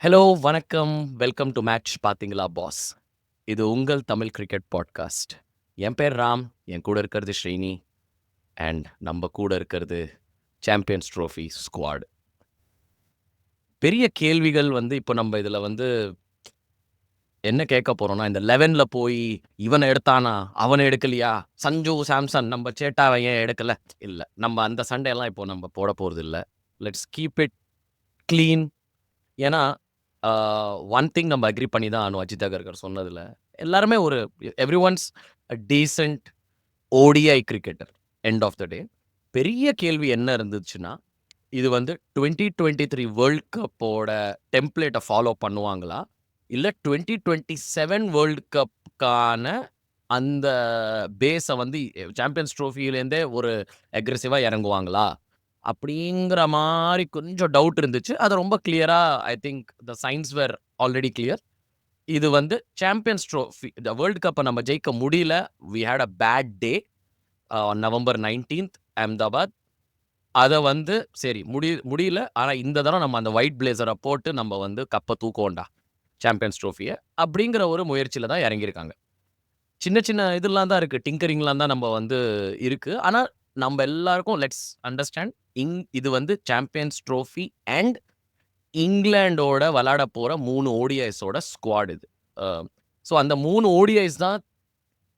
Hello, வணக்கம். Welcome to match பார்த்தீங்களா pass. இது உங்கள் தமிழ் கிரிக்கெட் பாட்காஸ்ட். என் பேர் ராம். என் கூட இருக்கிறது ஸ்ரீனி. அண்ட் நம்ம கூட இருக்கிறது சாம்பியன்ஸ் ட்ரோஃபி ஸ்குவாட். பெரிய கேள்விகள் இப்போ நம்ம இதில் என்ன கேட்க போறோம்னா, இந்த 11ல போய் இவனை எடுத்தானா, அவனை எடுக்கலையா, சஞ்சு சாம்சன் நம்ம சேட்டாவை ஏன் எடுக்கல, இல்ல நம்ம அந்த சண்டையெல்லாம் இப்போ நம்ம போட போறது இல்ல. Let's keep it clean. ஏன்னா ஒன் திங் நம்ம அக்ரி பண்ணி தான் ஆகணும். அஜித் அகர்கர் சொன்னதில் எல்லாருமே every ones decent ODI cricketer. End of the day பெரிய கேள்வி என்ன இருந்துச்சுன்னா, இது 2023 வேர்ல்ட் கப்போட டெம்ப்ளேட்டை ஃபாலோ பண்ணுவாங்களா, இல்லை 2027 வேர்ல்ட் கப்புக்கான அந்த பேஸை சாம்பியன்ஸ் ட்ரோஃபிலேருந்தே ஒரு அக்ரெசிவாக இறங்குவாங்களா அப்படிங்கிற மாதிரி கொஞ்சம் டவுட் இருந்துச்சு. அது ரொம்ப கிளியரா I think the signs were already clear. இது சாம்பியன்ஸ் ட்ரோஃபி த வேர்ல்ட் கப்பை நம்ம ஜெயிக்க முடியல. We had a bad day November 19th Ahmedabad. அதை சரி முடியல. ஆனால் இந்த தடவை நம்ம அந்த ஒயிட் பிளேசரை போட்டு நம்ம கப்பை தூக்குவோண்டா சாம்பியன்ஸ் ட்ரோஃபியை அப்படிங்கிற ஒரு முயற்சியில் தான் இறங்கியிருக்காங்க. சின்ன சின்ன இதெல்லாம் தான் இருக்குது, டிங்கரிங்லாம் தான் நம்ம இருக்குது. ஆனால் நம்ம எல்லாருக்கும் லெட்ஸ் அண்டர்ஸ்டாண்ட், இது சாம்பியன்ஸ் ட்ரோஃபி அண்ட் இங்கிலாண்டோட விளையாட போகிற 3 ஓடிஐஸோட ஸ்குவாட் இது. ஸோ அந்த 3 ஓடிஐஸ் தான்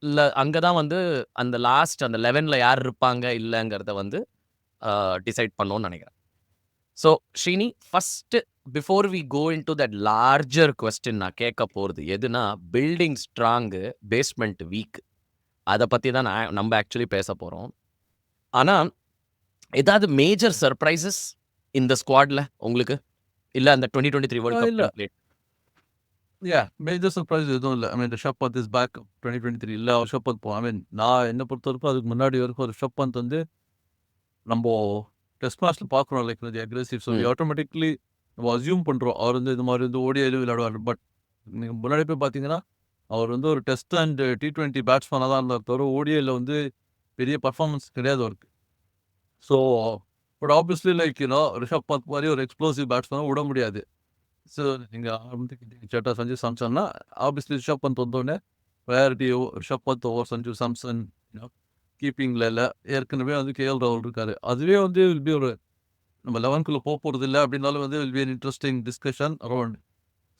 இல்லை, அங்கே தான் அந்த லாஸ்ட் அந்த 11ல் யார் இருப்பாங்க இல்லைங்கிறத டிசைட் பண்ணோன்னு நினைக்கிறேன். So Srini, first before we go into that larger question நான் கேட்க போகிறது எதுனா, பில்டிங் ஸ்ட்ராங்கு பேஸ்மெண்ட் வீக், அதை பற்றி தான் நம்ம ஆக்சுவலி பேச போகிறோம். ஆனால் ஏதாவது மேஜர் சர்ப்ரைசஸ் இந்த ஸ்குவாட்ல உங்களுக்கு, இல்லை அந்த 2023 world cup template? Major surprise எதுவும் இல்லை. ரிஷப் பந்த் இஸ் பேக் 2023 இல்லை. ரிஷப் பந்த் நான் என்ன பொறுத்த வரைக்கும் அதுக்கு முன்னாடி வரைக்கும் ரிஷப் பந்த் நம்ம டெஸ்ட் மேட்ச்ல பார்க்குறோம், லைக் அக்ரெசிவ். ஸோ ஆட்டோமேட்டிக்லி நம்ம அசியூம் பண்ணுறோம் அவர் இது மாதிரி ஓடிஐயில் விளையாடுவார். பட் நீங்கள் முன்னாடி போய் பார்த்தீங்கன்னா அவர் ஒரு டெஸ்ட் அண்ட் T20 பேட்ஸ்மேனாக தான் இருந்தார் தவிர ஓடிஐயில் பெரிய பர்ஃபார்மன்ஸ் கிடையாது அவருக்கு. So but obviously like Rishabh Pant மாதிரி ஒரு எக்ஸ்ப்ளோசிவ் பேட்ஸ்மேனாக விட முடியாது. ஸோ நீங்கள் சேட்டா சஞ்சு சாம்சன்னா ஆப்வியஸ்லி ரிஷப் பந்த் வந்தோடனே ப்ரையாரிட்டி ரிஷப் பந்த் ஓவர் சஞ்சு சாம்சன். கீப்பிங்கில் இல்லை, ஏற்கனவே KL ராகுல் இருக்காரு. அதுவே வில் பி ஒரு நம்ம 11க்குள்ளே போகிறது இல்லை அப்படின்னாலும் will be an interesting discussion around.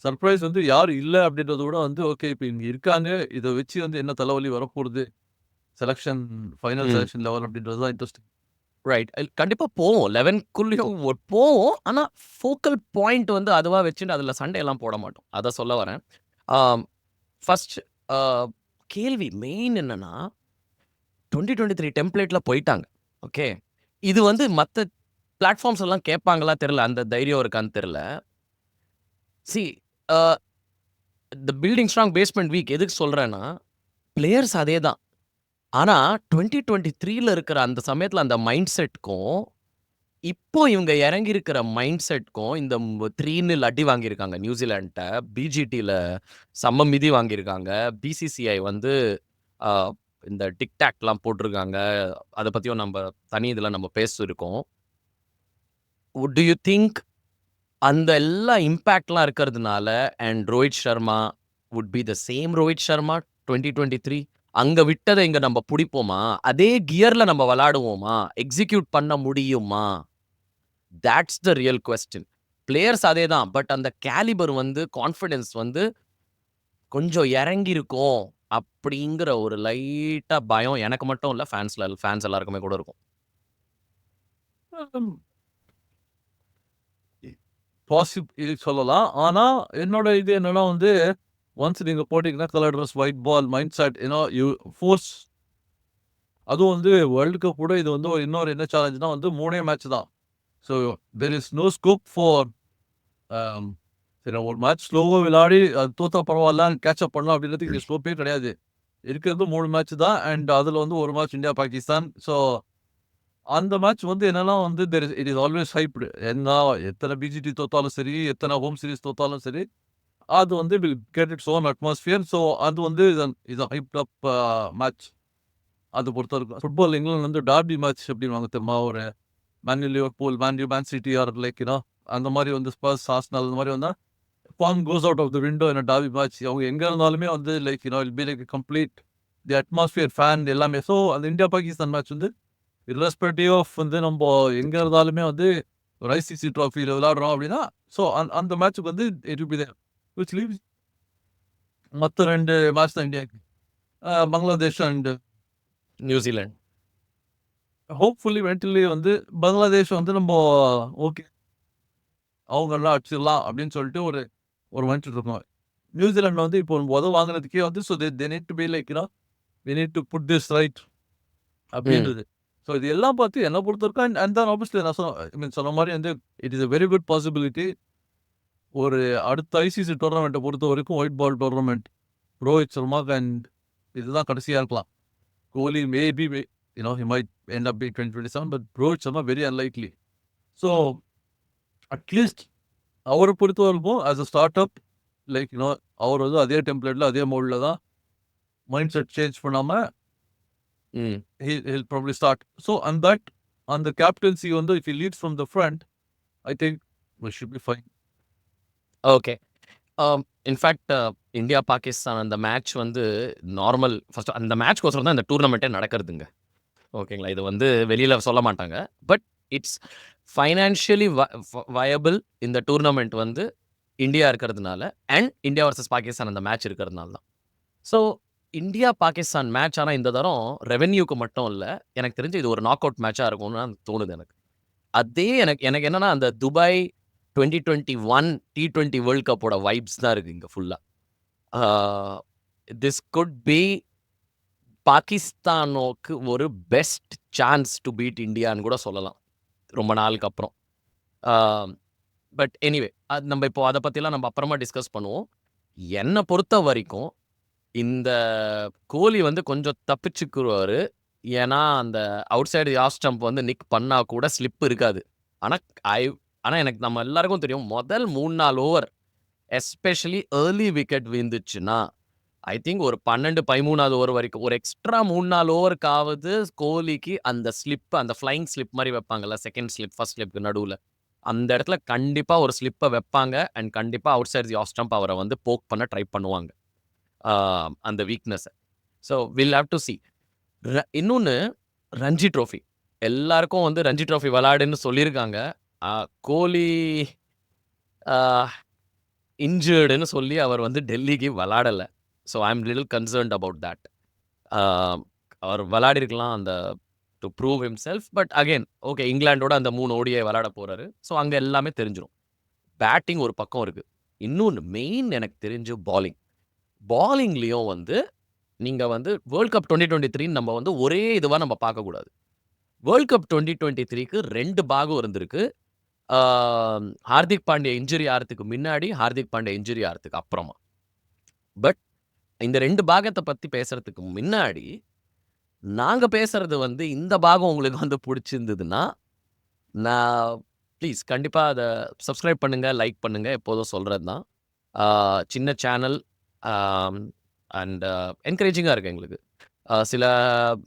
Surprise யார் இல்லை அப்படின்றத விட ஓகே இப்போ இங்கே இருக்காங்க, இதை வச்சு என்ன தலைவலி வரப்போகுது செலெக்ஷன் ஃபைனல் செலெக்ஷன் லெவல் அப்படின்றது தான் இன்ட்ரெஸ்டிங். ரைட். கண்டிப்பாக போவோம், 11க்குள்ளேயும் போவோம். ஆனால் ஃபோக்கல் பாயிண்ட் அதுவாக வச்சுட்டு அதில் சண்டையெல்லாம் போட மாட்டோம். அதை சொல்ல வரேன். ஃபர்ஸ்ட் கேள்வி மெயின் என்னன்னா, 2023 டெம்ப்ளேட்டில் போயிட்டாங்க. ஓகே, இது மற்ற பிளாட்ஃபார்ம்ஸ் எல்லாம் கேட்பாங்களா தெரில, அந்த தைரியம் இருக்கான்னு தெரில. See the building strong basement weak எதுக்கு சொல்கிறேன்னா, பிளேயர்ஸ் அதே தான். ஆனால் 2023ல இருக்கிற அந்த சமயத்தில் அந்த மைண்ட் செட்க்கும் இப்போ இவங்க இறங்கி இருக்கிற மைண்ட் செட்க்கும், இந்த 3-0 அடி வாங்கியிருக்காங்க நியூசிலாண்ட, பிஜிடியில் செம்ம மிதி வாங்கியிருக்காங்க. பிசிசிஐ இந்த டிக்டாக்லாம் போட்டிருக்காங்க. அதை பற்றியும் நம்ம தனி இதில் நம்ம பேசியிருக்கோம். டு யூ திங்க் அந்த எல்லா இம்பேக்ட்லாம் இருக்கிறதுனால and Rohit Sharma would be the same Rohit Sharma 2023? அங்கே விட்டதை இங்கே நம்ம பிடிப்போமா? அதே கியரில் நம்ம விளாடுவோமா? எக்ஸிக்யூட் பண்ண முடியுமா? that's the real question. Players அதே தான். பட் அந்த கேலிபர் கான்ஃபிடன்ஸ் கொஞ்சம் இறங்கி இருக்கும் அப்படிங்கிற ஒரு லைட்டா பயம் எனக்கு மட்டும் இல்லை, ஃபேன்ஸ் எல்லாருக்குமே கூட இருக்கும். சொல்லலாம். ஆனால் என்னோட இது என்னன்னா ஒன்ஸ் நீங்கள் போட்டிங்கன்னா colour dress white ball mind set you force. அதுவும் வேர்ல்டு கப் கூட இது இன்னொரு என்ன சேலஞ்சுனா 3 மேட்ச் தான். So there is no scope for சரி ஒரு மேட்ச் ஸ்லோவாக விளையாடி அது தோத்தா பரவாயில்ல கேட்சப் பண்ணலாம் அப்படின்றதுக்கு இங்கே ஸ்கோப்பே கிடையாது. இருக்கிறது 3 மேட்ச் தான். அண்ட் அதில் ஒரு மேட்ச் இந்தியா பாகிஸ்தான். ஸோ அந்த மேட்ச் என்னன்னா இட் இஸ் ஆல்வேஸ் ஹைப்டு. எத்தனை பிஜிடி தோத்தாலும் சரி, எத்தனை ஹோம் சீரிஸ் தோத்தாலும் சரி, அது will get its own atmosphere. So அது இது ஹைப்ட் அப் மேட்ச். அது பொறுத்த வரைக்கும் ஃபுட்பால் இங்கிலாந்து டார்பி மேட்ச் அப்படின்வாங்க தெரியுமா, ஒரு Man U Liverpool, Man U Man City or like அந்த மாதிரி ஸ்பர்ஸ் ஆர்சனல் அந்த மாதிரி form goes out of the window in a derby match. அவங்க எங்க இருந்தாலுமே வந்து like will be like complete the atmosphere fan எல்லாமே. ஸோ அந்த இந்தியா பாகிஸ்தான் மேட்ச் வந்து irrespective ஆஃப் வந்து நம்ம எங்க இருந்தாலுமே வந்து ஒரு ஐசிசி ட்ராஃபியில் விளையாடுறோம் அப்படின்னா, ஸோ அந்த மேட்ச்சுக்கு வந்து it will be there. Which leaves மற்ற 2 மேட்ச் தான் இந்தியாவுக்கு. Bangladesh and New Zealand. Hopefully eventually வந்து பங்களாதேஷ் வந்து நம்ம ஓகே அவங்கெல்லாம் அடிச்சிடலாம் அப்படின்னு சொல்லிட்டு ஒரு மைண்ட் இருக்கோம். நியூசிலாந்து வந்து இப்போ உதவ வாங்கினதுக்கே வந்து so they need to be like we need to put this right அப்படின்றது. ஸோ இது எல்லாம் பார்த்து என்னை பொறுத்த வரைக்கும் அண்ட் தான் ஆப்வியஸ்லி நான் சொன்ன மாதிரி வந்து it is a very good possibility. ஒரு அடுத்த ஐசிசி டோர்னமெண்ட்டை பொறுத்த வரைக்கும் white ball tournament Rohit Sharma and இதுதான் கடைசியாக இருக்கலாம். Kohli maybe he might end up being 2027, but Rohit Sharma very unlikely. So at least அவரை பொறுத்த வரைக்கும் as a start up like அவர் வந்து அதே டெம்ப்ளேட்டில் அதே மோடில் தான் மைண்ட் செட் சேஞ்ச் பண்ணாமல் he'll probably start. So on the captaincy வந்து if he leads from the front, I think we should be fine. Okay. In fact India Pakistan அந்த மேட்ச் வந்து நார்மல் ஃபர்ஸ்ட் அந்த மேட்ச்க்கோசரம் தான் இந்த டூர்னமெண்ட்டே நடக்கிறதுங்க. ஓகேங்களா? இது வந்து வெளியில் சொல்ல மாட்டாங்க. பட் இட்ஸ் ஃபைனான்ஷியலி வயபிள் இந்த டூர்னமெண்ட் வந்து இந்தியா இருக்கிறதுனால அண்ட் இந்தியா வர்சஸ் பாகிஸ்தான் அந்த மேட்ச் இருக்கிறதுனால தான். ஸோ இந்தியா பாகிஸ்தான் மேட்ச் ஆனால் இந்த தரம் ரெவென்யூக்கு மட்டும் இல்லை, எனக்கு தெரிஞ்சு இது ஒரு நாக் அவுட் மேட்சாக இருக்கும்னு தோணுது எனக்கு. அதே எனக்கு என்னன்னா அந்த துபாய் 2021 T20 வேர்ல்ட் கப்போட வைப்ஸ் தான் இருக்குது இங்கே ஃபுல்லாக. திஸ் குட் பி பாகிஸ்தானுக்கு ஒரு பெஸ்ட் சான்ஸ் டு பீட் இந்தியான்னு கூட சொல்லலாம் ரொம்ப நாளுக்கு அப்புறம். பட் எனிவே அது நம்ம இப்போ அதை பற்றிலாம் நம்ம அப்புறமா டிஸ்கஸ் பண்ணுவோம். என்னை பொறுத்த வரைக்கும் இந்த கோலி வந்து கொஞ்சம் தப்பிச்சுக்குருவார். ஏன்னா அந்த அவுட் சைடு ஆஃப் ஸ்டம்ப் வந்து நிக் பண்ணால் கூட ஸ்லிப் இருக்காது. ஆனால் எனக்கு நம்ம எல்லாருக்கும் தெரியும் முதல் 3-4 ஓவர் எஸ்பெஷலி ஏர்லி விக்கெட் விழுந்துச்சுன்னா ஐ திங்க் ஒரு 12-13வது ஓவர் வரைக்கும் ஒரு எக்ஸ்ட்ரா 3-4 ஓவருக்காவது கோலிக்கு அந்த ஸ்லிப் அந்த ஃப்ளைங் ஸ்லிப் மாதிரி வைப்பாங்கல்ல, செகண்ட் ஸ்லிப் ஃபர்ஸ்ட் ஸ்லிப்க்கு நடுவில் அந்த இடத்துல கண்டிப்பாக ஒரு ஸ்லிப்பை வைப்பாங்க. அண்ட் கண்டிப்பாக outside the off stump அவரை வந்து போக் பண்ண ட்ரை பண்ணுவாங்க அந்த வீக்னஸை. So will have to see. இன்னொன்று ரஞ்சி ட்ரோஃபி எல்லாருக்கும் வந்து ரஞ்சி ட்ரோஃபி விளையாடுன்னு சொல்லியிருக்காங்க. கோலி இன்ஜர்டுன்னு சொல்லி அவர் வந்து டெல்லிக்கு விளாடலை. So I am little concerned about that. அவர் விளையாடிருக்கலாம் அந்த to prove himself. But again okay இங்கிலாண்டோட அந்த 3 ஓடியை விளையாட போகிறாரு. ஸோ அங்கே எல்லாமே தெரிஞ்சிடும். பேட்டிங் ஒரு பக்கம் இருக்குது. இன்னொன்று மெயின் எனக்கு தெரிஞ்சு பாலிங்லேயும் வந்து நீங்கள் வந்து வேர்ல்ட் கப் 2023 நம்ம வந்து ஒரே இதுவாக நம்ம பார்க்கக்கூடாது. வேர்ல்ட் கப் 2023க்கு 2 பாகம் இருந்திருக்கு. ஹார்திக் பாண்டியா இன்ஜுரி ஆகிறதுக்கு முன்னாடி, ஹார்திக் பாண்டியா இன்ஜுரி ஆகிறதுக்கு அப்புறமா. பட் இந்த 2 பாகத்தை பற்றி பேசுறதுக்கு முன்னாடி நாங்கள் பேசுறது வந்து இந்த பாகம் உங்களுக்கு வந்து பிடிச்சிருந்ததுன்னா நான் ப்ளீஸ் கண்டிப்பாக அதை சப்ஸ்கிரைப் பண்ணுங்கள், லைக் பண்ணுங்கள். எப்போதும் சொல்கிறது தான். சின்ன சேனல் அண்ட் என்கரேஜிங்காக இருக்குது எங்களுக்கு. சில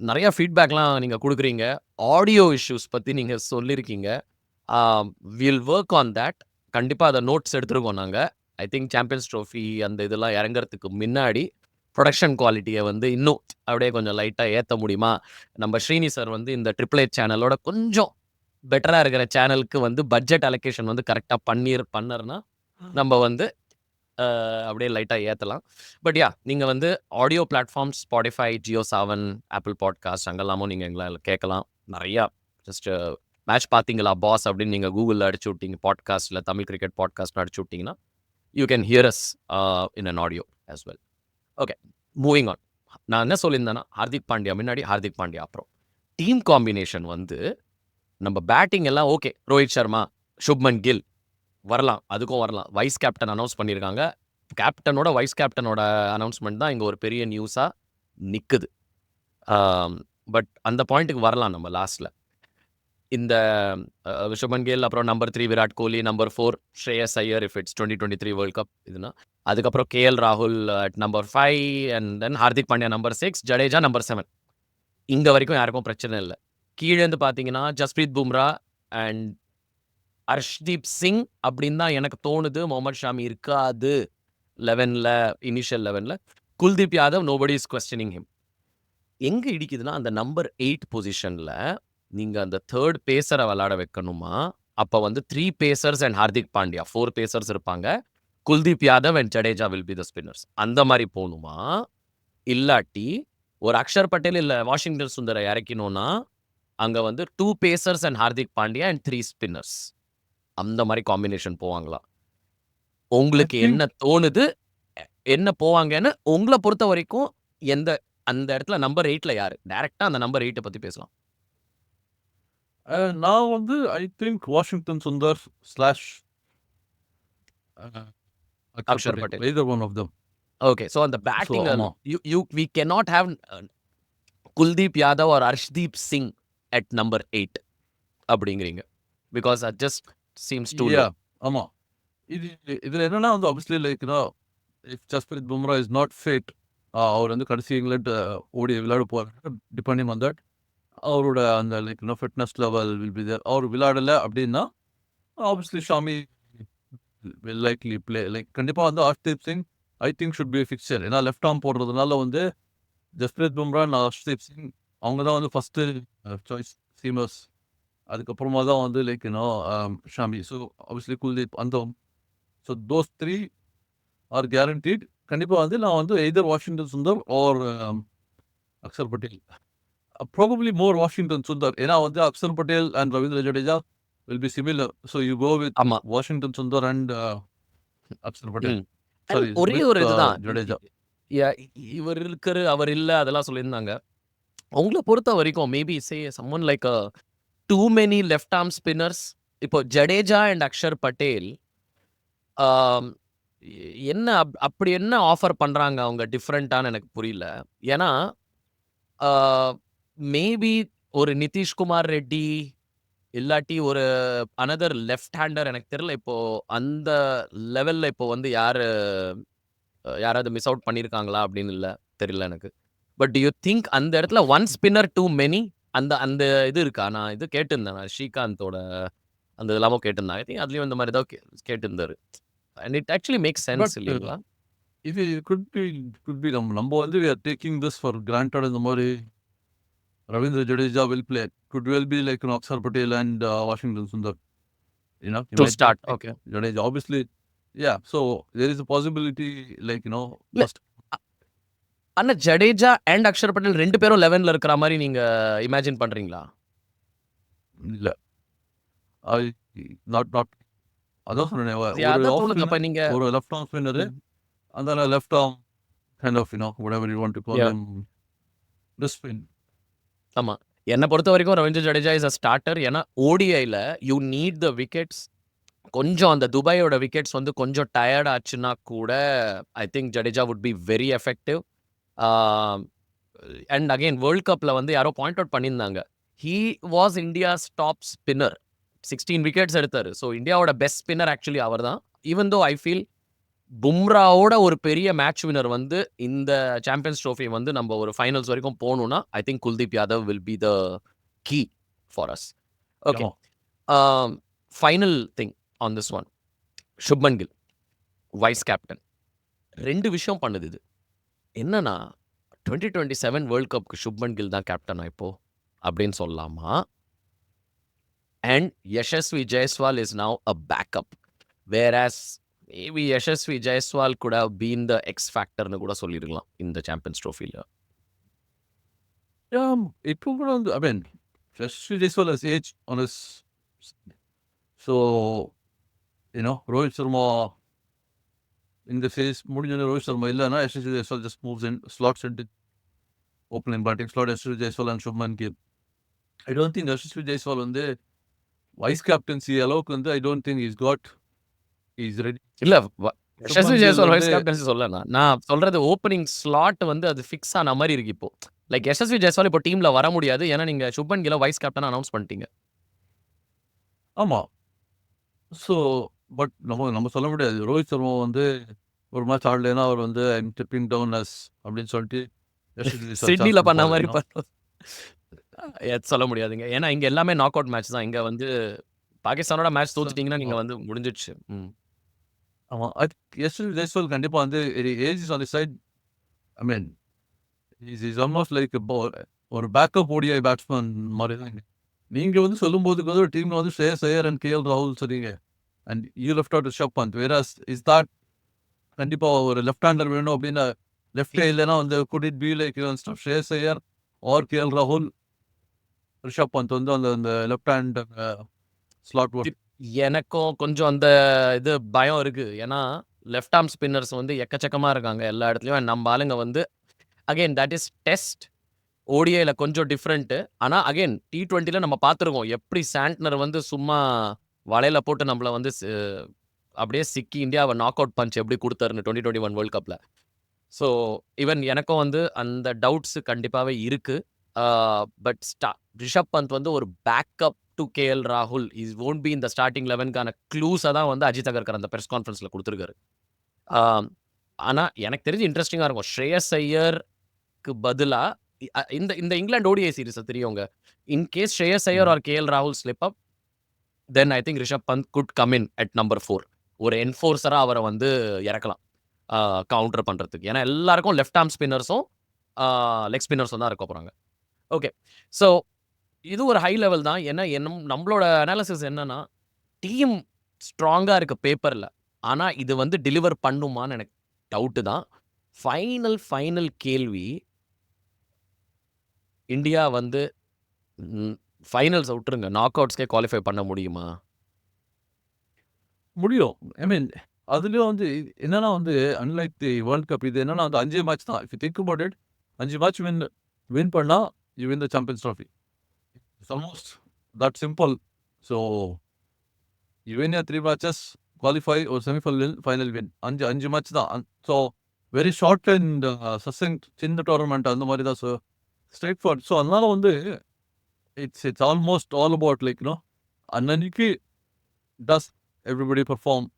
நிறையா ஃபீட்பேக்லாம் நீங்கள் கொடுக்குறீங்க. ஆடியோ இஷ்யூஸ் பற்றி நீங்கள் சொல்லியிருக்கீங்க. Will work on that. கண்டிப்பாக அதை நோட்ஸ் எடுத்துருக்கோம் நாங்கள். ஐ திங்க் சாம்பியன்ஸ் ட்ரோஃபி அந்த இதெல்லாம் இறங்குறதுக்கு முன்னாடி ப்ரொடக்ஷன் குவாலிட்டியை வந்து இன்னும் அப்படியே கொஞ்சம் லைட்டாக ஏற்ற முடியுமா? நம்ம ஸ்ரீனி சார் வந்து இந்த ட்ரிபிள் எயிட் சேனலோட கொஞ்சம் பெட்டராக இருக்கிற சேனலுக்கு வந்து பட்ஜெட் அலோகேஷன் வந்து கரெக்டாக பண்ணர்னா நம்ம வந்து அப்படியே லைட்டாக ஏற்றலாம். பட் யா நீங்கள் வந்து audio platforms Spotify, Jio Saavn, Apple podcast அங்கெல்லாமும் நீங்கள் எங்களால் கேட்கலாம். நிறையா ஜஸ்ட் மேட்ச் பார்த்தீங்களா பாஸ் அப்படின்னு நீங்கள் கூகுளில் அடிச்சு விட்டீங்க, பாட்காஸ்ட்டில் தமிழ் கிரிக்கெட் பாட்காஸ்ட்னு அடிச்சு விட்டிங்கன்னா you can hear us in an audio as well. Okay, moving on. நான் என்ன சொல்லியிருந்தேன்னா ஹார்திக் பாண்டியா முன்னாடி, ஹார்திக் பாண்டியா அப்புறம். டீம் காம்பினேஷன் வந்து நம்ம பேட்டிங் எல்லாம் ஓகே, ரோஹித் சர்மா, சுப்மன் கில் வரலாம், அதுக்கும் வரலாம். வைஸ் கேப்டன் அனௌன்ஸ் பண்ணியிருக்காங்க. கேப்டனோட வைஸ் கேப்டனோட அனௌன்ஸ்மெண்ட் தான் இங்கே ஒரு பெரிய நியூஸாக நிற்குது. பட் அந்த பாயிண்ட்டுக்கு வரலாம் நம்ம லாஸ்ட்டில். இந்த சுப்மன் கில், அப்புறம் number 3 Virat Kohli, number 4 Shreyas Iyer if it's 2023 world cup இதுனா, அதுக்கப்புறம் KL ராகுல் at number 5 and then Hardik Pandya number 6, Jadeja number 7. இங்கே வரைக்கும் யாருக்கும் பிரச்சனை இல்லை. கீழேருந்து பார்த்தீங்கன்னா ஜஸ்பிரீத் பும்ரா அண்ட் அர்ஷ்தீப் சிங் அப்படின்னு தான் எனக்கு தோணுது. முகமது ஷாமி இருக்காது 11ல, இனிஷியல் 11ல. Kuldeep Yadav nobody is questioning him. எங்க இடிக்குதுன்னா, அந்த நம்பர் 8 பொசிஷன்ல நீங்க அந்த 3 பேசர விளையாட வைக்கணுமா? அப்ப வந்து 3 pacers and Hardik Pandya 4 pacers இருப்பாங்க. Kuldeep Yadav and Jadeja will be the spinners. அந்த மாரி போணுமா? இல்லாட்டி ஒரு அக்ஷர் பட்டேல் இல்ல வாஷிங்டன் சுந்தர இறக்கினோம்னா, அங்க வந்து 2 pacers and Hardik Pandya and 3 spinners. அந்த மாரி காம்பினேஷன் போவாங்களா? ஐ உங்களுக்கு என்ன திங்க் தோணுது? என்ன போவாங்கன்னு உங்கள பொறுத்த வரைக்கும் எந்த அந்த இடத்துல நம்பர் 8ல யாரு? டைரக்ட்டா அந்த நம்பர் 8 பத்தி பேசலாம். நான் வந்து I think Washington Sundar slash Akshar Akshar Patel. Patel. Either one of them. Okay. So அந்த ஸோ பேட்டிங் ஆமா. We cannot have Kuldeep Yadav or Arshdeep Singh at number 8 அப்படிங்கிறீங்க. Because that just seems too low. Yeah ஆமா. இதுல என்னன்னா வந்து obviously like if Jasprit Bumrah is not fit, அவர் வந்து கடைசி இங்கிலாந்து ஓடி விளையாட போறாரு. டிபெண்டிங் ஆன் தட் அவரோட அந்த like fitness level will be there. அவர் விளையாடல அப்படின்னா obviously Shami will likely play. Like கண்டிப்பா வந்து Arshdeep Singh I think should be fixture. ஏன்னா லெஃப்ட் ஆர்ம் போடுறதுனால வந்து ஜஸ்பிரித் பும்ரா அண்ட் ஹர்ஷ்தீப் சிங் அவங்க தான் வந்து ஃபர்ஸ்ட் சாய்ஸ் சீமர்ஸ். அதுக்கப்புறமா தான் வந்து like Shami. So obviously Kuldeep அந்த so those three are guaranteed. கண்டிப்பா வந்து நான் வந்து either Washington Sundar or Akshar Patel. Probably more Washington Sundar. ஏன்னா வந்து Akshar Patel and Ravindra Jadeja will be similar. So you go with ஆமா. Washington Sundar and Akshar Patel. Hmm. And sorry ஒரே வித் ஒரு இதுதான். ஜடேஜா. இவர் இருக்காரு, அவர் இல்ல அதெல்லாம் சொல்லியிருந்தாங்க. உங்கள பொறுத்த வரைக்கும் maybe someone like too many left arm spinners. இப்போ ஜடேஜா அண்ட் அக்ஷர் பட்டேல் ஆம், என்ன அப்படி என்ன ஆஃபர் பண்றாங்க அவங்க டிஃபரெண்டான்னு எனக்கு புரியல. ஏன்னா மேபி ஒரு நிதிஷ்குமார் ரெட்டி இல்லாட்டி ஒரு அனதர் லெஃப்ட் ஹேண்டர் எனக்கு தெரியல. இப்போ அந்த லெவல்ல இப்போ வந்து யாராவது மிஸ் அவுட் பண்ணியிருக்காங்களா அப்படின்னு இல்ல தெரியல எனக்கு. பட் டு யூ திங்க் அந்த இடத்துல ஒன் ஸ்பின்னர் டூ மெனி அந்த அந்த இது இருக்கா? நான் இது கேட்டிருந்தேன். நான் ஸ்ரீகாந்தோட அந்த இதெல்லாமும் கேட்டிருந்தேன். ஐ திங்க் அதுலயும் இந்த மாதிரி தான் கேட்டிருந்தாரு. And it actually makes sense but இல்லைங்களா? இது குட் பி நம்ம வந்து we are taking this for granted. இந்த மாதிரி Ravindra Jadeja will play. Could well be like Akshar Patel and Washington Sundar. You To might start, pick okay. Jadeja. Obviously, yeah. So there is a possibility like இல்ல first. ஆனா Jadeja and Akshar Patel 2 பேரும் 11ல இருக்கிற மாதிரி நீங்க imagine பண்றீங்களா? இல்ல I not அதான் சொன்னேனே ஒரு அதான் ஆஃப் தோணுது. அப்ப நீங்க ஒரு லெஃப்ட் ஆர்ம் ஸ்பின்னர் ம். அந்த left arm kind of whatever you want to call Yeah. them this spin. ஆமா. என்ன பொறுத்த வரைக்கும் Ravindra Jadeja is a starter. ஏன்னா ஓடிஐல யூ நீட் த விக்கெட்ஸ். கொஞ்சம் அந்த துபாயோட விக்கெட்ஸ் வந்து கொஞ்சம் டயர்ட் ஆச்சுன்னா கூட I think Jadeja would be very effective. And again world கப்ல வந்து யாரோ பாயிண்ட் அவுட் பண்ணியிருந்தாங்க. He was India's top spinner. 16 wickets எடுத்தாரு. ஸோ இந்தியாவோட பெஸ்ட் ஸ்பின்னர் ஆக்சுவலி அவர் தான். ஈவன் தோ ஐ ஃபீல் பும்ராவோட ஒரு பெரிய மேட்ச் வினர் வந்து இந்த சாம்பியன்ஸ் ட்ரோஃபி வந்து நம்ம ஒரு ஃபைனல்ஸ் வரைக்கும் போகணும்னா I think Kuldeep Yadav will be the key for us. Okay. ஆமா. Final thing on this one. Shubman Gill vice captain 2 விஷயம் பண்ணுது இது. என்னன்னா 2027 வேர்ல்ட் கப்க்கு சுப்மன் கில் தான் கேப்டனா இப்போ அப்படின்னு சொல்லலாமா? And Yashasvi Jaiswal is now a backup. வேராஸ் maybe Yashasvi Jaiswal could have been the X ஃபேக்டர்னு கூட சொல்லிருக்கலாம் இந்த சாம்பியன்ஸ் ட்ரோஃபில. Yeah, இப்போ கூட வந்து I mean Yashasvi Jaiswal has age on his so Rohit Sharma இந்த ஃபேஸ் முடிஞ்சோடனே ரோஹித் சர்மா இல்லைன்னா Yashasvi Jaiswal just moves in slots into opening batting slot. Yashasvi Jaiswal and Shubman Gill. I don't think Yashasvi Jaiswal வந்து wise captaincy அளவுக்கு வந்து I don't think he's ready. இல்ல Yashasvi Shubman Gill Jaiswal wise வந்து captaincy சொல்ல நான் சொல்றது ஓப்பனிங் ஸ்லாட் வந்து அது ஃபிக்ஸ் ஆன மாதிரி இருக்கு இப்போ. லைக் யஷஸ்வி ஜெயஸ்வால் இப்போ டீம்ல வர முடியாது. ஏன்னா நீங்க சுப்மன் கில்ல வைஸ் கேப்டன் அனௌன்ஸ் பண்ணிட்டீங்க. ஆமா. ஸோ பட் நம்ம சொல்ல முடியாது. ரோஹித் சர்மா வந்து ஒரு மேட்ச் ஆடலைன்னா அவர் வந்து ஐம் டிப்பிங் டவுன் அஸ் அப்படின்னு சொல்லிட்டு Yashasvi Jaiswal சான்ஸ் சிட்னில பண்ண கொடுப்பாரு. மாதிரி சொல்ல முடியாதுங்க. ஏன்னா இங்க எல்லாமே நாக் அவுட் மேட்ச் தான். இங்க வந்து பாகிஸ்தானோட மேட்ச் தோத்துட்டீங்கன்னா நீங்க வந்து முடிஞ்சிடுச்சு. ஆமா. யஷ்வந்த் ஜெய்ஸ்வால் கண்டிப்பா வந்து age is on the side. I mean is almost like ஒரு பேக்கப் ஓடிஐ பேட்ஸ்மேன் மாதிரி தான். நீங்க வந்து சொல்லும்போது கூட டீம்ல வந்து ஸ்ரேயஸ் ஐயர் அண்ட் கேஎல் ராகுல் சொன்னீங்க. And you left out Rishabh Pant. Whereas is that கண்டிப்பா ஒரு லெஃப்ட் ஹேண்டர் வேணும் அப்படின்னு லெஃப்ட் இல்லைன்னா வந்து could it be like Shreyas Iyer or KL ராகுல், ரிஷப் பந்த் வந்து அந்த அந்த லெஃப்ட் ஹேண்ட் ஸ்லாட் ஒர்க். எனக்கும் கொஞ்சம் அந்த இது பயம் இருக்கு. ஏன்னா லெஃப்ட் ஆர்ம் ஸ்பின்னர்ஸ் வந்து எக்கச்சக்கமா இருக்காங்க எல்லா இடத்துலயும். நம்ம ஆளுங்க வந்து அகைன் தட் இஸ் டெஸ்ட். ஓடிஐல கொஞ்சம் டிஃப்ரெண்ட். ஆனா அகைன் T20ல நம்ம பார்த்துருக்கோம். எப்படி சாண்ட்னர் வந்து சும்மா வலையில போட்டு நம்மள வந்து அப்படியே சிக்கி இந்தியாவை நாக் அவுட் பஞ்ச் எப்படி கொடுத்தாருன்னு 2021 வேர்ல்ட் கப்ல. ஸோ ஈவன் எனக்கும் வந்து அந்த டவுட்ஸ் கண்டிப்பாவே இருக்கு. பட் ரிஷப் பந்த் வந்து ஒரு பேக்கப் டு கேஎல் ராகுல் இஸ் ஓன்ட் பி இந்த ஸ்டார்டிங் 11க்கான க்ளூஸை தான் வந்து அஜித் அகர்கர் அந்த ப்ரெஸ் கான்ஃபரன்ஸில் கொடுத்துருக்காரு. ஆனால் எனக்கு தெரிஞ்சு இன்ட்ரெஸ்டிங்காக இருக்கும். ஸ்ரேயஸ் ஐயருக்கு பதிலாக இந்த இந்த இங்கிலாந்து ஓடிஐ சீரிஸை தெரியுங்க. In case Shreyas Iyer or KL ராகுல் slip up, then I think Rishabh Pant could come in at number 4. ஒரு என்ஃபோர்ஸராக அவரை வந்து இறக்கலாம் கவுண்டர் பண்ணுறதுக்கு. ஏன்னா எல்லாருக்கும் லெஃப்ட் ஆர்ம் ஸ்பின்னர்ஸும் லெக் ஸ்பின்னர்ஸும் தான் இருக்க போகிறாங்க. ஓகே, ஸோ இது ஒரு ஹை லெவல் தான். ஏன்னா நம்மளோட அனாலிசிஸ் என்னன்னா, டீம் ஸ்ட்ராங்காக இருக்கு பேப்பரில். ஆனால் இது வந்து டெலிவர் பண்ணுமான்னு எனக்கு டவுட்டு தான். ஃபைனல் கேள்வி, இந்தியா வந்து ஃபைனல்ஸ் விட்டுருங்க, நாக் அவுட்ஸ்க்கே குவாலிஃபை பண்ண முடியுமா? முடியும். ஐ மீன் அதுலயும் வந்து என்னன்னா வந்து அன்லைக் தி வேர்ல்ட் கப் இது என்னன்னா வந்து 5 மேட்ச் தான். If you think about it 5 match win பண்ணா you win the champions trophy. It's almost that simple. So you win your 3 matches qualify ஒரு செமிஃபைனல் ஃபைனல் வின். 5 மேட்ச் தான். So very short and succinct சின்ன tournament அந்த மாதிரி தான். So straight forward. So அதனால வந்து it's almost all about like அன்னன்னைக்கு does everybody perform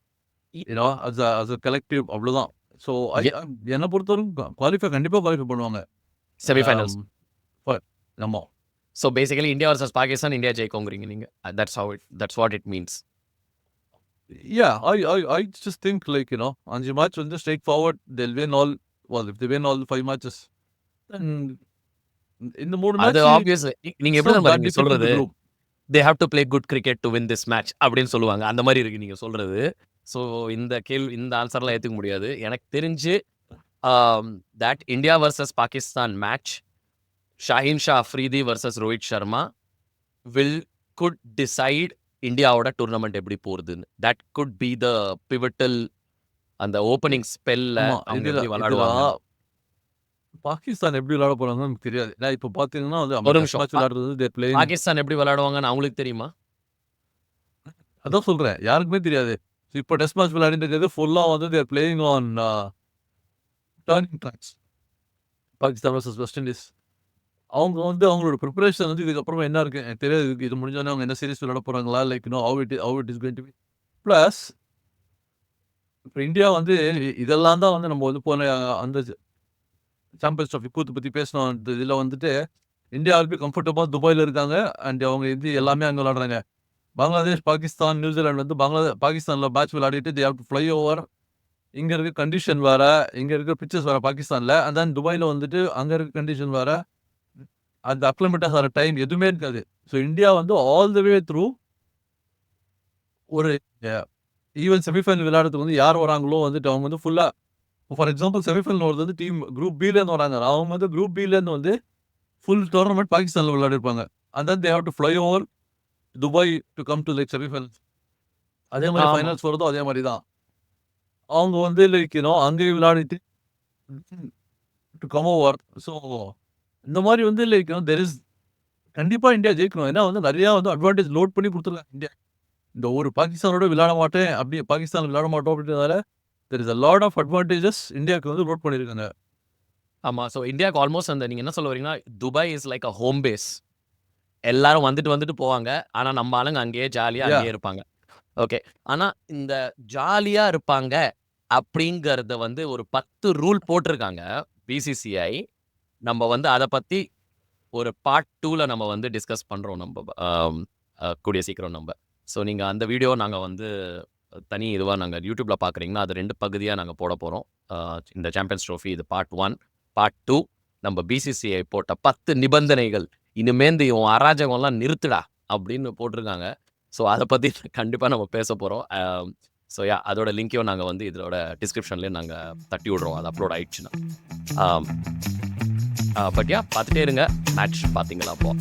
as a collective அவ்வளவுதான். ஸோ என்னை பொறுத்தவரைக்கும் குவாலிஃபை கண்டிப்பாக குவாலிஃபை பண்ணுவாங்க செமிஃபைனல்ஸ். நம்ம. So basically India versus Pakistan India ஜெயிக்கோங்கிறீங்க நீங்கள். That's what it means. I just think like 5 match வந்து straight forward they'll win all. Well, if they win all 5 matches then இந்த 3 அது match ஆப்வியஸ்லி நீங்க எப்படி தான் பாருங்க சொல்றது, தே have to play good cricket to win this match அப்படின்னு சொல்லுவாங்க. அந்த மாதிரி இருக்கு நீங்க சொல்றது. ஸோ இந்த ஆன்சர்லாம் ஏற்றுக்க முடியாது. எனக்கு தெரிஞ்சு that India versus Pakistan match, Shaheen Shah Afridi versus Rohit Sharma could decide இந்தியாவோட டூர்னமெண்ட் எப்படி போறதுன்னு. That could be the pivotal. அந்த ஓப்பனிங் ஸ்பெல்ல அவங்க எப்படி விளையாடுவாங்க, பாகிஸ்தான் எப்படி விளையாட போறாங்கன்னு எனக்கு தெரியாது. நான் இப்போ பாத்தீங்கன்னா வந்து ஒரு நிமிஷம். மேட்ச் விளையாடுறது பாகிஸ்தான் எப்படி விளையாடுவாங்கன்னு அவங்களுக்கு தெரியுமா? அதான் சொல்றேன், யாருக்குமே தெரியாது. இப்போ டெஸ்ட் மேட்ச் விளையாடிட்டு இருக்கிறது ஃபுல்லா வந்து they're playing on turning tracks. Pakistan versus West Indies. அவங்க வந்து அவங்களோட ப்ரிப்பரேஷன் வந்து இதுக்கப்புறமா என்ன இருக்கு எனக்கு தெரியாது. இது முடிஞ்சோடனே அவங்க என்ன சீரிஸ் விளையாட போறாங்களா, like how it is going to be. Plus இப்போ இந்தியா வந்து இதெல்லாம் தான் வந்து நம்ம வந்து போன அந்த சாம்பியன்ஸ் ட்ராஃபி கூத்து பற்றி பேசணும். அந்த இதில் வந்துட்டு இந்தியா ஆல்பி கம்ஃபர்டபுளாக துபாயில் இருக்காங்க. அண்ட் அவங்க இது எல்லாமே அங்கே விளையாடுறாங்க. பங்களாதேஷ், பாகிஸ்தான், நியூசிலாந்து வந்து பாகிஸ்தானில் மேட்ச் விளையாடிட்டு தே ஹேவ் டு ஃப்ளை ஓவர். இங்கே இருக்க கண்டிஷன் வேறு, இங்கே இருக்க பிக்சர்ஸ் வேறு பாகிஸ்தானில். அண்ட் தென் துபாயில் வந்துட்டு அங்கே இருக்க கண்டிஷன் வேறு, அந்த அக்ளமெண்டாக ஆகிற டைம் எதுவுமே இருக்காது. ஸோ இந்தியா வந்து ஆல் த வே த்ரூ ஒரு ஈவன் செமிஃபைனல் விளையாடுறதுக்கு வந்து யார் வராங்களோ வந்துட்டு அவங்க வந்து ஃபுல்லாக, ஃபார் எக்ஸாம்பிள் செமிஃபைனல் வருது வந்து டீம் குரூப் பிலேருந்து வராங்க. அவங்க வந்து குரூப் பிலேருந்து வந்து ஃபுல் டோர்னமெண்ட் பாகிஸ்தானில் விளையாடிருப்பாங்க. And then they have to fly over Dubai to come to like semifinals. அதே மாதிரி ஃபைனல்ஸ் வருதோ அதே மாதிரி தான். அவங்க வந்து லைக் அங்கேயும் விளையாடிட்டு டு கம் ஓவர். ஸோ இந்த மாதிரி வந்து லைக் தெர் இஸ் கண்டிப்பாக இந்தியா ஜெயிக்கணும். ஏன்னா வந்து நிறையா வந்து அட்வான்டேஜ் லோட் பண்ணி கொடுத்துருக்காங்க இந்தியா. இந்த ஒரு பாகிஸ்தானோட விளையாட மாட்டேன் அப்படியே பாகிஸ்தான் விளையாட மாட்டோம் அப்படின்றதால there is a lot of advantages இந்தியாவுக்கு வந்து லோட் பண்ணியிருக்காங்க. ஆமாம். ஸோ இந்தியாவுக்கு ஆல்மோஸ்ட் அந்த நீங்கள் என்ன சொல்ல வரீங்கன்னா, Dubai is like a home base. எல்லாரும் வந்துட்டு போவாங்க. ஆனால் நம்ம ஆளுங்க அங்கேயே ஜாலியாக அங்கேயே இருப்பாங்க. ஓகே, ஆனால் இந்த ஜாலியாக இருப்பாங்க அப்படிங்கிறத வந்து ஒரு 10 ரூல் போட்டிருக்காங்க பிசிசிஐ. நம்ம வந்து அதை பற்றி ஒரு பார்ட் 2ல நம்ம வந்து டிஸ்கஸ் பண்ணுறோம் நம்ம கூடிய சீக்கிரம் நம்ம. ஸோ நீங்கள் அந்த வீடியோ நாங்கள் வந்து தனி இதுவாக நாங்கள் யூடியூப்பில் பார்க்குறீங்கன்னா அது 2 பகுதியாக நாங்கள் போட போகிறோம். இந்த சாம்பியன்ஸ் ட்ரோஃபி இது பார்ட் 1. பார்ட் 2 நம்ம பிசிசிஐ போட்ட 10 நிபந்தனைகள் இனிமேந்து உன் அராஜகம்லாம் நிறுத்துடா அப்படின்னு போட்டிருக்காங்க. ஸோ அதை பற்றி கண்டிப்பாக நம்ம பேச போகிறோம். ஸோ அதோட லிங்க்கையும் நாங்கள் வந்து இதோட டிஸ்கிரிப்ஷன்லேயே நாங்கள் தட்டி விட்றோம், அது அப்லோட் ஆயிடுச்சுன்னா. பட் பார்த்துட்டே இருங்க. மேட்ச் பார்த்தீங்களா அப்போ.